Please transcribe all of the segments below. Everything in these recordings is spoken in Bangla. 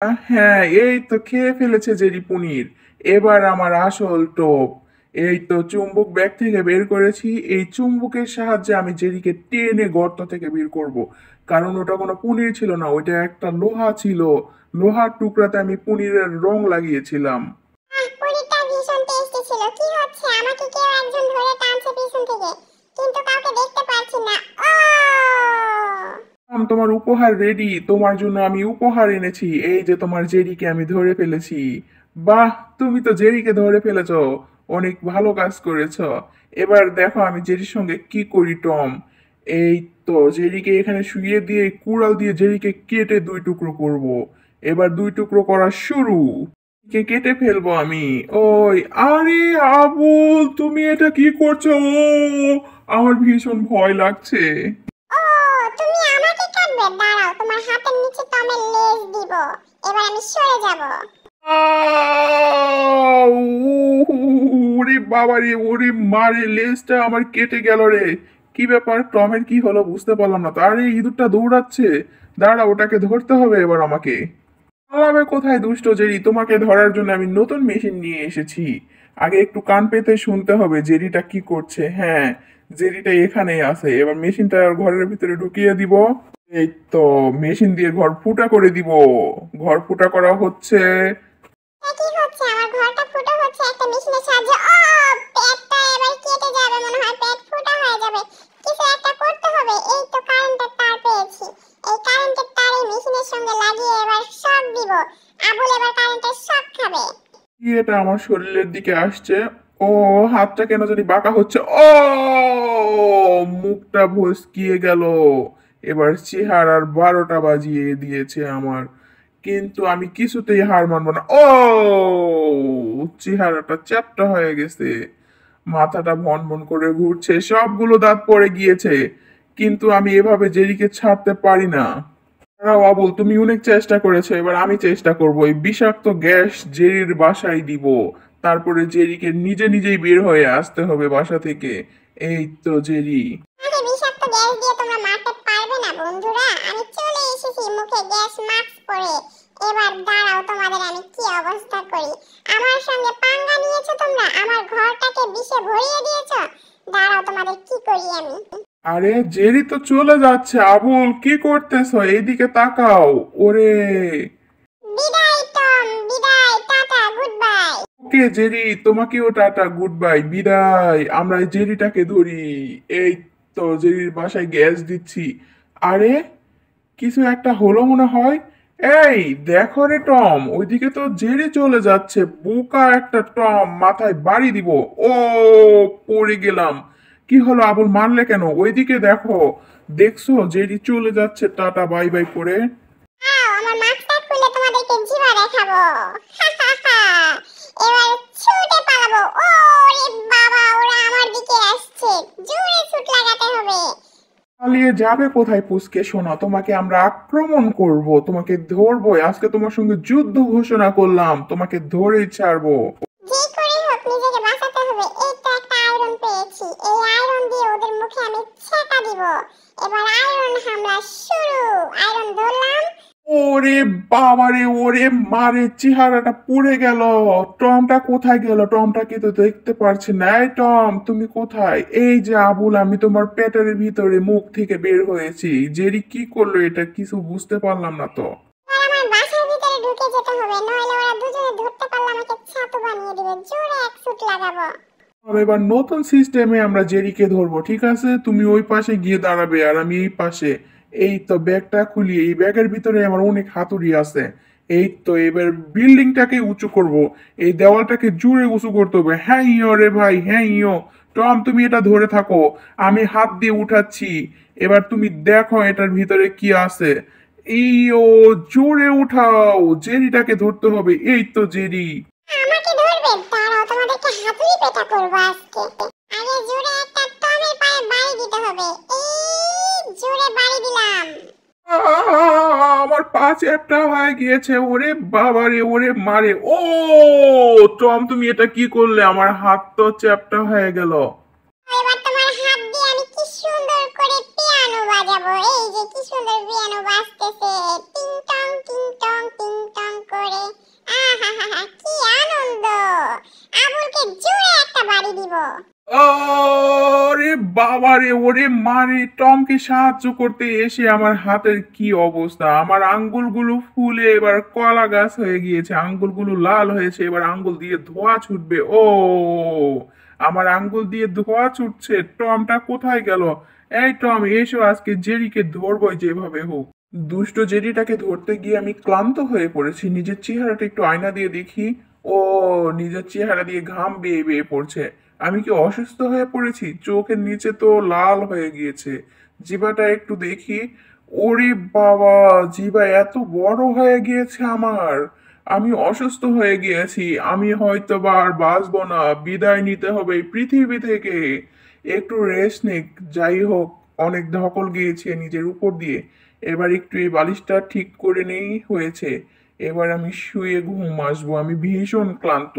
হ্যাঁ, এই তো খেয়ে ফেলেছে জেরি পনির। এবার আমার আসল টোপ। এই তো চুম্বক ব্যাগ থেকে বের করেছি। এই চুম্বকের সাহায্যে আমি জেরিকে টেনে গর্ত থেকে বের করব। কারণ ওটা কোনো পনির ছিল না, ওইটা একটা লোহা ছিল। লোহার টুকরাতে আমি পনিরের রং লাগিয়েছিলাম। পুরিটা ভীষণ টেস্টি ছিল। কি হচ্ছে? আমাকে কেউ একজন ধরে টানছে পিছন থেকে, কিন্তু কাউকে দেখতে পাচ্ছি না। ও তোমার উপহার রেডি, তোমার জন্য আমি উপহার এনেছি। এই যে তোমার জেরিকে আমি ধরে ফেলেছি। বাহ, তুমি তো জেরিকে ধরে ফেলেছো। অনেক ভালো কাজ করেছো। এবার দেখো আমি জেরির সঙ্গে কি করি টম। এই তো জেরিকে এখানে শুইয়ে দিয়ে কুড়াল দিয়ে জেরিকে কেটে দুই টুকরো করব। এবার দুই টুকরো করা শুরু। কে কেটে ফেলবো আমি। ওই, আরে আবুল, তুমি এটা কি করছো? আমার ভীষণ ভয় লাগছে। ও তুমি আমাকে কাটবে? দাঁড়াও, তোমার হাতের নিচে তো আমি লেজ দিব। এবার আমি সরে যাব। আউ! ওরে বাবা রে, ওরে মারে, লেজটা আমার কেটে গেল রে। কি ব্যাপার, টমের কি হলো বুঝতে পারলাম না তো। আরে ইঁদুরটা দৌড়াচ্ছে। দাঁড়া, ওটাকে ধরতে হবে এবার আমাকে। পালাবে কোথায় দুষ্ট জেরি? তোমাকে ধরার জন্য আমি নতুন মেশিন নিয়ে এসেছি। আগে একটু কান পেতে শুনতে হবে জেরিটা কি করছে। হ্যাঁ, জেরিটা এখানেই আছে। এবার মেশিনটা ঘরের ভিতরে ঢুকিয়ে দিব। এই তো, মেশিন দিয়ে ঘর ফুটা করে দিব। ঘর ফুটা করা হচ্ছে। কি হচ্ছে? আমার ঘরটা ফুটো হচ্ছে একটা মেশিনের সাহায্যে। পেটটা এবার কেটে যাবে মনে হয়, পেট ফুটা হয়ে যাবে। কিছু একটা করতে হবে। এই তো কারেন্টের তার পেয়েছি। এই কারেন্টের তার এই মেশিনের সঙ্গে লাগিয়ে এবার শক দিব। আবুল এবার কারেন্টের শক খাবে। কি এটা আমার শরীরের দিকে আসছে? ও, হাতটা কেন জানি বাঁকা হচ্ছে। ও, মুখটা ভসকিয়ে গেল। এবার চেহারার 12টা বাজিয়ে দিয়েছে আমার। কিন্তু আমি কিছুতেই হার মানবো না। ও, চেহারাটা চ্যাপ্টা হয়ে গেছে। মাথাটা ভন ভন করে ঘুরছে, সবগুলো দাঁত পড়ে গিয়েছে। কিন্তু আমি এভাবে জেরিকে ছাড়তে পারি না। দাঁড়াও আবুল, তুমি অনেক চেষ্টা করেছো, এবার আমি চেষ্টা করবো। এই বিষাক্ত গ্যাস জেরির বাসায় দিব। তারপরে জেরিকে নিজে নিজেই বের হয়ে আসতে হবে বাসা থেকে। এই তো জেরি। আমাকে বিষাক্ত গ্যাস দিয়ে তোমরা মারতে পারবে না বন্ধুরা। আমি চলে এসেছি মুখে গ্যাস মাস্ক পরে। এবার দাঁড়াও, তোমাদের আমি কি অবস্থা করি। আমার সঙ্গে পাঙ্গা নিয়েছো তোমরা, আমার ঘরটাকে বিষে ভরিয়ে দিয়েছো। দাঁড়াও, তোমাদের কি করি আমি। আরে জেরি তো চলে যাচ্ছে। আবুল, কি করতেছো? এইদিকে তাকাও। ওরে, বিদায় টম, বিদায়, টাটা, গুড বাই। ওকে জেরি, তোমাকেও টাটা, গুড বাই, বিদায়। আমরা এই জেরিটাকে ধরি। এই তো জেরির বাসায় গ্যাস দিচ্ছি। আরে, কিছু একটা হলো মনে হয়। এই দেখো রে টম, ওইদিকে তো জেরি চলে যাচ্ছে। বোকা একটা টম, মাথায় বাড়ি দিব। ও, পড়ে গেলাম। কি হলো আবুল, মারলে কেন? ওইদিকে দেখো। দেখছো জেরি চলে যাচ্ছে টাটা বাই বাই করে। আমার মাস্কটা খুলে তোমাদেরকে জিভা দেখাবো। এবার ছুটে পালাবো। ওরে বাবা, ওরা আমার দিকে আসছে। জোরে ছুট লাগাতে হবে। পালিয়ে যাবে কোথায় পুচকে শোনা? তোমাকে আমরা আক্রমণ করব, তোমাকে ধরবো। আজকে তোমার সঙ্গে যুদ্ধ ঘোষণা করলাম, তোমাকে ধরেই ছাড়বো। যে করে হোক নিজেকে বাঁচাতে হবে। এই তো একটা আয়রন পেয়েছি। এই আয়রন দিয়ে ওদের মুখে আমি ছেকা দিব। এবার আয়রন হামলা শুরু। আয়রন ধরলাম। ওরে বাবারে, ওরে মারে, চেহারাটা পুড়ে গেল। টমটা কোথায় গেল? টমটাকে তো দেখতে পারছি না। এই টম, তুমি কোথায়? এই যে আবুল, আমি তোমার পেটের ভিতরে মুখ থেকে বের হয়েছি। জেরি কি করলো এটা কিছু বুঝতে পারলাম না তো। আর আমার বাসার ভিতরে ঢুকে যেতে হবে, নইলে ওরা দুজনে ধরতে পারলে আমাকে ছাতু বানিয়ে দিবে। জোরে এক ছুট লাগাবো। এবার নতুন সিস্টেমে আমরা জেরিকে ধরবো, ঠিক আছে? তুমি ওই পাশে গিয়ে দাঁড়াবে আর আমি এই পাশে। এই তো ব্যাগটা খুলি, এই ব্যাগের ভিতরে আমার অনেক হাতুড়ি আছে। এই তো এবার বিল্ডিংটাকে উঁচু করব। এই দেওয়ালটাকে জুড়ে উঁচু করতে হবে। হ্যাঁ ইয়ো রে ভাই, হ্যাঁ ইয়ো। টম, তুমি এটা ধরে থাকো, আমি হাত দিয়ে উঠাচ্ছি। এবার তুমি দেখো এটার ভিতরে কি আছে। ইয়ো, জোরে উঠাও, জেরিটাকে ধরতে হবে। এই তো জেরি। আমাকে ধরবে? দাঁড়াও, তোমাদেরকে হাতুড়ি পেটা করবো আজকে। আগে জোরে একটা টমের পায়ে বাড়ি দিতে হবে। এই জোরে বাড়ি দিলাম। আমার পা চ্যাপ্টা হয়ে গিয়েছে। ওরে বাবা রে, ওরে মারে। ও টম, তুমি এটা কি করলে? আমার হাত তো চ্যাপ্টা হয়ে গেল। এবার তোমার হাত দিয়ে আমি কি সুন্দর করে পিয়ানো বাজাবো। এই যে কি সুন্দর পিয়ানো বাজতেছে। টিং টং টিং টং টিং টং বাবারে, ওরে মারে, টমকে সাহায্য করতে এসে আমার হাতের কি অবস্থা! আমার আঙ্গুলগুলো ফুলে এবার কলা গাছ হয়ে গিয়েছে, আঙ্গুলগুলো লাল হয়েছে, এবার আঙ্গুল দিয়ে ধোঁয়া ছুটবে। ও, আমার আঙ্গুল দিয়ে ধোঁয়া ছুটছে। টমটা কোথায় গেল? এই টম, এসো, আজকে জেরিকে ধরবই যেভাবে হোক। দুষ্ট জেরিটাকে ধরতে গিয়ে আমি ক্লান্ত হয়ে পড়েছি। নিজের চেহারাটা একটু আয়না দিয়ে দেখি। ও, নিজের চেহারা দিয়ে ঘাম বেয়ে বেয়ে পড়ছে। আমি কি অসুস্থ হয়ে পড়েছি? চোখের নিচে তো লাল হয়ে গিয়েছে। জিভাটা একটু দেখি। ওরে বাবা, জিভা এত বড় হয়ে গিয়েছে আমার! আমি অসুস্থ হয়ে গিয়েছি। আমি হয়তো বা আর বাঁচবো না। বিদায় নিতে হবে এই পৃথিবী থেকে। একটু রেস্ট নিক। যাই হোক, অনেক ধকল গিয়েছে নিজের উপর দিয়ে। এবার একটু এই বালিশটা ঠিক করে নেই হয়েছে। এবার আমি শুয়ে ঘুম আসবো। আমি ভীষণ ক্লান্ত।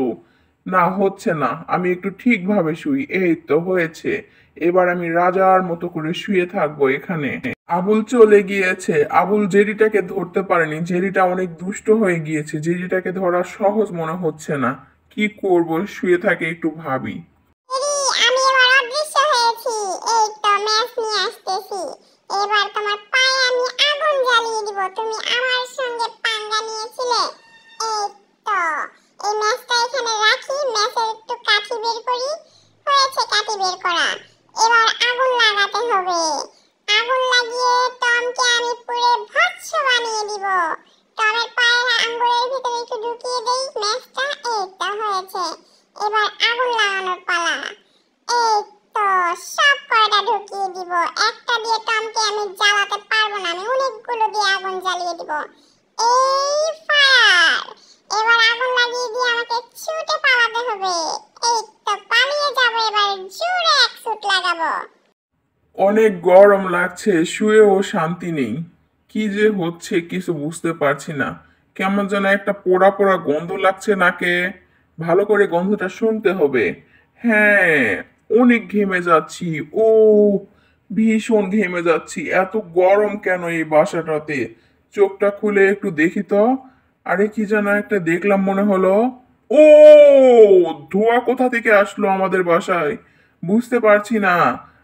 না, হচ্ছে না। আমি একটু ঠিকভাবে শুই। এই তো হয়েছে। এবার আমি রাজার মতো করে শুয়ে থাকবো এখানে। আবুল চলে গিয়েছে। আবুল জেরিটাকে ধরতে পারেনি। জেরিটা অনেক দুষ্ট হয়ে গিয়েছে। জেরিটাকে ধরা সহজ মনে হচ্ছে না। কি করব? শুয়ে থাকে একটু ভাবি। আমি এবার অদৃশ্য হয়েছি। এই তো ম্যাচ নিয়ে আসতেছি। এবার তোমার পায়ে আমি আগুন জ্বালিয়ে দিব। তুমি আমার সঙ্গে পাঙ্গা নিয়েছিলে। এই তো, এই ম্যাচটা এখানে রাখি। ম্যাচের একটু কাঠি বের করি। হয়েছে কাঠি বের করা। এবার আগুন লাগাতে হবে। আগুন লাগিয়ে টমকে আমি পুরো ভস্ম বানিয়ে দিব। টমের পায়ের আঙ্গুলের ভিতরে একটু ঢুকিয়ে দেই ম্যাচটা। এই তো হয়েছে। এবার আগুন লাগানোর পালা। এই তো, সব কয়টা ঢুকিয়ে দিব। একটা দিয়ে টমকে আমি জ্বালাতে পারবো না। আমি অনেকগুলো দিয়ে আগুন জ্বালিয়ে দিব। এই ফায়ার! এবার আগুন লাগিয়ে দিয়ে আমাকে ছুটে পালাতে হবে। এই তো পালিয়ে যাব। এবার জোরে এক ছুট লাগাবো। অনেক গরম লাগছে, শুয়েও শান্তি নেই। কি যে হচ্ছে কিছু বুঝতে পারছি না। কেমন যেন একটা পোড়া পোড়া গন্ধ লাগছে নাকে। ভালো করে গন্ধটা শুনতে হবে। হ্যাঁ, অনেক ঘেমে যাচ্ছি। ও, ভীষণ ঘেমে যাচ্ছি। এত গরম কেন এই বাসাটাতে? চোখটা খুলে একটু দেখি তো। আরে, কি যেন একটা দেখলাম মনে হলো। ও, ধোঁয়া কোথা থেকে আসলো আমাদের বাসায়? বুঝতে পারছি না।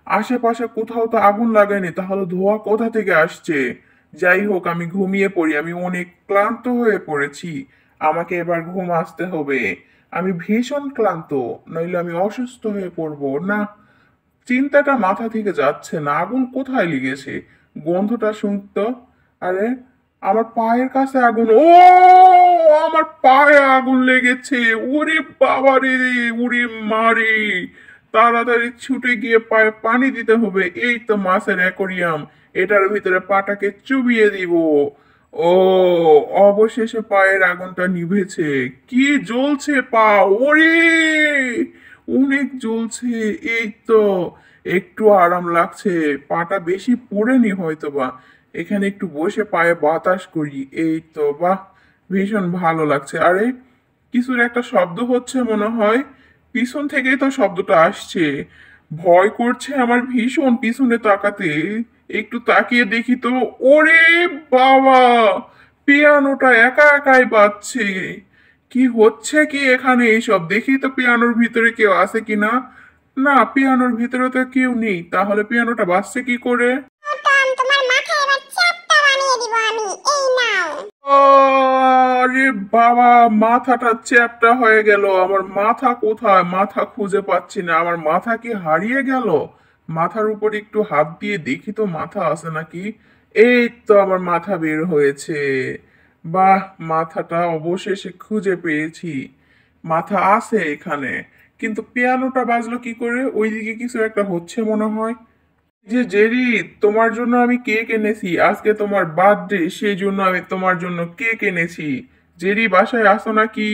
আশেপাশে কোথাও তো আগুন লাগায়নি, তাহলে ধোঁয়া কোথা থেকে আসছে? যাই হোক, আমি ঘুমিয়ে পড়ি। আমি অনেক ক্লান্ত হয়ে পড়েছি। আমাকে এবার ঘুম আসতে হবে। আমি ভীষণ ক্লান্ত, নইলে আমি অসুস্থ হয়ে পড়বো না। চিন্তাটা মাথা থেকে যাচ্ছে না। আগুন কোথায় লেগেছে? গন্ধটা শুনতো। আরে, আমার পায়ের কাছে আগুন! ও, আমার পায়ে আগুন লেগেছে! ওরে বাবা রে, ওরে মারে! তাড়াতাড়ি ছুটে গিয়ে পায়ে পানি দিতে হবে। এই তো মাছের অ্যাকোরিয়াম। এটার ভিতরে পাটাকে চুবিয়ে দিব। ও, অবশেষে পায়ের আগুনটা নিভেছে। কি জ্বলছে পা! ওরে, অনেক জ্বলছে। এই তো, একটু আরাম লাগছে। পাটা বেশি পোড়েনি হয়তো বা। এখানে একটু বসে পায়ে বাতাস করি। এই তো, বাহ, ভীষণ ভালো লাগছে। আরে, কিছুর একটা শব্দ হচ্ছে মনে হয়। পিছন থেকেই তো শব্দটা আসছে। ভয় করছে আমার ভীষণ পিছনে তাকাতে। একটু তাকিয়ে দেখি তো। ওরে বাবা, পিয়ানোটা একা একাই বাজছে। কি হচ্ছে কি এখানে? এইসব দেখি তো পিয়ানোর ভিতরে কেউ আছে কিনা। না, পিয়ানোর ভিতরে তো কেউ নেই। তাহলে পিয়ানোটা বাজছে কি করে? টম, তোমার মাথায় এবার চ্যাপ্টা বানিয়ে দিব আমি। এই নাও। আরে বাবা, মাথাটা চ্যাপ্টা হয়ে গেল। আমার মাথা কোথায়? মাথা খুঁজে পাচ্ছি না। আমার মাথা কি হারিয়ে গেল? মাথার উপর একটু হাত দিয়ে দেখি তো মাথা আছে নাকি। এই তো, আমার মাথা বের হয়েছে। বাহ, মাথাটা অবশেষে খুঁজে পেয়েছি। মাথা আছে এখানে। কিন্তু পিয়ানোটা বাজলো কি করে? ওইদিকে কিছু একটা হচ্ছে মনে হয়। যে জেরি, তোমার জন্য আমি কেক এনেছি। আজকে তোমার বার্থডে, সেই জন্য আমি তোমার জন্য কেক এনেছি। জেরি, বাসায় আসো নাকি?